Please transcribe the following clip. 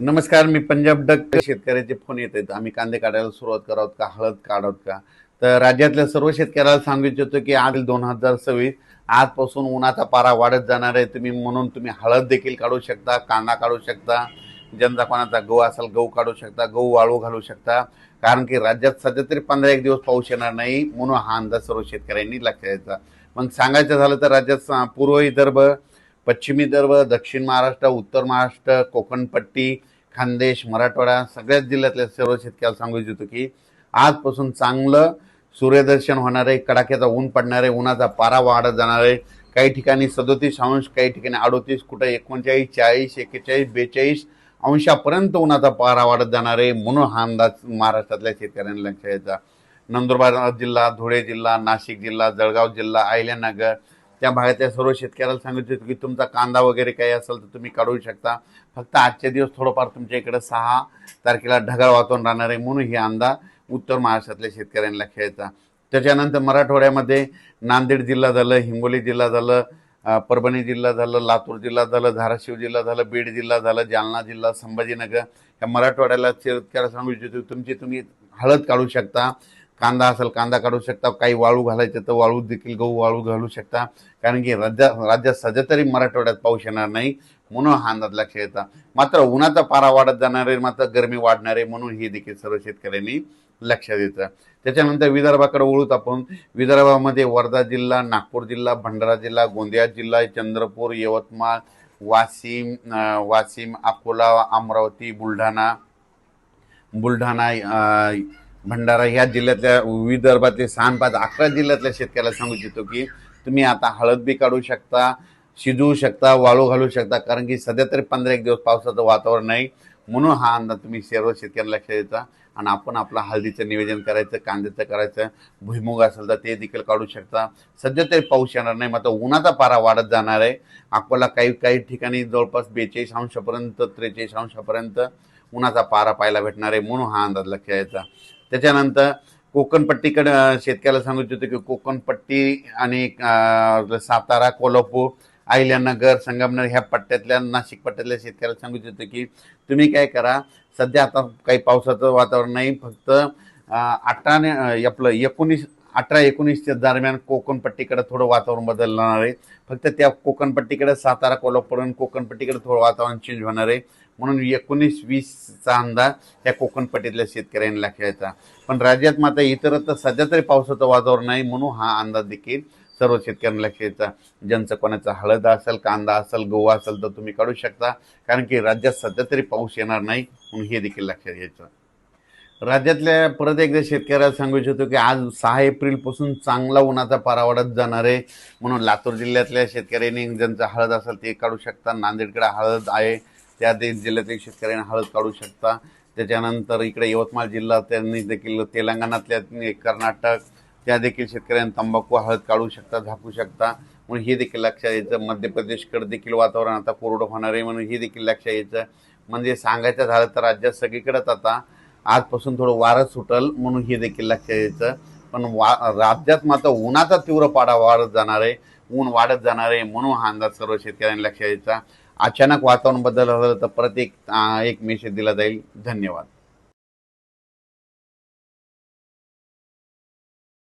नमस्कार, मी पंजाब डक. शेतकऱ्याचे फोन येत आहेत. आम्ही कांदे काढायला सुरुवात करावत का, हळद काढावत का? तर राज्यातल्या सर्व शेतकऱ्याला सांगू इच्छितो की आज 2026 आजपासून उन्हाचा पारा वाढत जाणार आहे. म्हणून तुम्ही हळद देखील काढू शकता, कांदा काढू शकता, ज्यांचा कोणाचा गहू असेल गहू काढू शकता, गहू वाळू घालू शकता. कारण की राज्यात सध्या तरी 15 दिवस पाऊस येणार नाही, म्हणून हा अंदाज सर्व शेतकऱ्यांनी लक्षात घ्यायचा. मग सांगायचं झालं तर राज्यात पूर्व विदर्भ, पश्चिम विदर्भ, दक्षिण महाराष्ट्र, उत्तर महाराष्ट्र, कोकणपट्टी, खानदेश, मराठवाडा सगळ्याच जिल्ह्यातल्या सर्व शेतकऱ्याला सांगू इच्छितो की आजपासून चांगलं सूर्यदर्शन होणार आहे, कडाक्याचा ऊन पडणार आहे, उन्हाचा पारा वाढत जाणार आहे. काही ठिकाणी 37 अंश, काही ठिकाणी 38, कुठं 39, 40, 41, 42 अंशापर्यंत उन्हाचा पारा वाढत जाणार आहे. म्हणून हा अंदाज महाराष्ट्रातल्या शेतकऱ्यांना लक्षात घ्यायचा. नंदुरबार जिल्हा, धुळे जिल्हा, नाशिक जिल्हा, जळगाव जिल्हा, अहिल्यानगर त्या भागातल्या सर्व शेतकऱ्याला सांगितलं की तुमचा कांदा वगैरे काही असेल तर तुम्ही काढू शकता. फक्त आजचे दिवस थोडंफार तुमच्या इकडे 6 तारखेला ढगाळ वातावरण राहणार आहे, म्हणून ही अंदाज उत्तर महाराष्ट्रातल्या शेतकऱ्यांना लक्षात घ्यायचा. त्याच्यानंतर मराठवाड्यामध्ये नांदेड जिल्हा झालं, हिंगोली जिल्हा झालं, परभणी जिल्हा झालं, लातूर जिल्हा झालं, धाराशिव जिल्हा झालं, बीड जिल्हा झालं, जालना जिल्हा, संभाजीनगर या मराठवाड्याला शेतकऱ्याला सांगू इच्छितो तुम्ही हळद काढू शकता, कांदा असेल कांदा काढू शकता, काही वाळू घालायचं तर वाळू देखील गहू वाळू घालू शकता. कारण की राज्यात सध्या तरी मराठवाड्यात पाऊस येणार नाही, म्हणून हा अंदाज लक्षात येतात. मात्र उन्हाचा पारा वाढत जाणार आहे, मात्र गरमी वाढणार आहे, म्हणून हे देखील सर्व शेतकऱ्यांनी लक्षात येतं. त्याच्यानंतर विदर्भाकडे वळूत आपण. विदर्भामध्ये वर्धा जिल्हा, नागपूर जिल्हा, भंडारा जिल्हा, गोंदिया जिल्हा, चंद्रपूर, यवतमाळ, वाशिम, अकोला, अमरावती, बुलढाणा, भंडारा ह्या जिल्ह्यातल्या विदर्भातले 6 5 11 जिल्ह्यातल्या शेतकऱ्याला सांगू इच्छितो की तुम्ही आता हळद बी काढू शकता, शिजवू शकता, वाळू घालू शकता. कारण की सध्या तरी 15 दिवस पावसाचं वातावरण नाही, म्हणून हा अंदाज तुम्ही सर्व शेतकऱ्यांना लक्षात द्यायचा. आणि आपण आपलं हळदीचं नियोजन करायचं, कांद्याचं करायचं, भुईमुग असेल तर ते देखील काढू शकता. सध्या तरी पाऊस येणार नाही, मात्र उन्हाचा पारा वाढत जाणार आहे. अकोला काही काही ठिकाणी जवळपास 42 अंशापर्यंत 43 अंशापर्यंत उन्हाचा पारा पाहायला भेटणार आहे, म्हणून हा अंदाज लक्षात द्यायचा. त्याच्यानंतर कोकणपट्टीकडे शेतकऱ्याला सांगू इच्छितो की कोकणपट्टी आणि सातारा, कोल्हापूर, अहिल्यानगर, संगमनेर ह्या पट्ट्यातल्या, नाशिक पट्ट्यातल्या शेतकऱ्याला सांगू इच्छितो की तुम्ही काय करा, सध्या आता काही पावसाचं वातावरण नाही, फक्त 18-19च्या दरम्यान कोकणपट्टीकडे थोडं वातावरण बदलणार आहे. फक्त त्या कोकणपट्टीकडे सातारा, कोल्हापूर आणि कोकणपट्टीकडे थोडं वातावरण चेंज होणार आहे, म्हणून 19-20चा अंदाज या कोकणपट्टीतल्या शेतकऱ्यांनी लक्षात घ्यायचा. पण राज्यात मात्र इतरत्र सध्या तरी पावसाचं वातावरण नाही, म्हणून हा अंदाज देखील सर्व शेतकऱ्यांना लक्षात घ्यायचा. ज्यांचं कोणाचा हळद असेल, कांदा असेल, गहू असेल तर तुम्ही काढू शकता. कारण की राज्यात सध्या तरी पाऊस येणार नाही, म्हणून हे देखील लक्षात घ्यायचं. राज्यातल्या परत एकदा शेतकऱ्याला सांगू इच्छितो की आज 6 एप्रिलपासून चांगला उन्हाचा पारा वाढत जाणार आहे, म्हणून लातूर जिल्ह्यातल्या शेतकऱ्यांनी ज्यांचं हळद असेल ते काढू शकता. नांदेडकडे हळद आहे, त्या जिल्ह्यातील शेतकऱ्यांनी हळद काढू शकता. त्याच्यानंतर इकडे यवतमाळ जिल्हा, त्यांनी देखील तेलंगणातल्या, कर्नाटक त्या देखील शेतकऱ्यांनी तंबाखू हळद काढू शकता, झाकू शकता, म्हणून हे देखील लक्षात यायचं. मध्य प्रदेशकडे देखील वातावरण आता कोरडं होणार आहे, म्हणून हे देखील लक्षात यायचं. म्हणजे सांगायचं झालं तर राज्यात सगळीकडेच आता आजपासून थोडं वारं सुटल, म्हणून हे देखील लक्षात यायचं. पण राज्यात मात्र उन्हाचा तीव्र पारा वाढत जाणार आहे, ऊन वाढत जाणार आहे, म्हणून हा अंदाज सर्व शेतकऱ्यांनी लक्षात यायचा. अचानक वातावरण बदल झालं तर परत एक मेसेज दिला जाईल. धन्यवाद.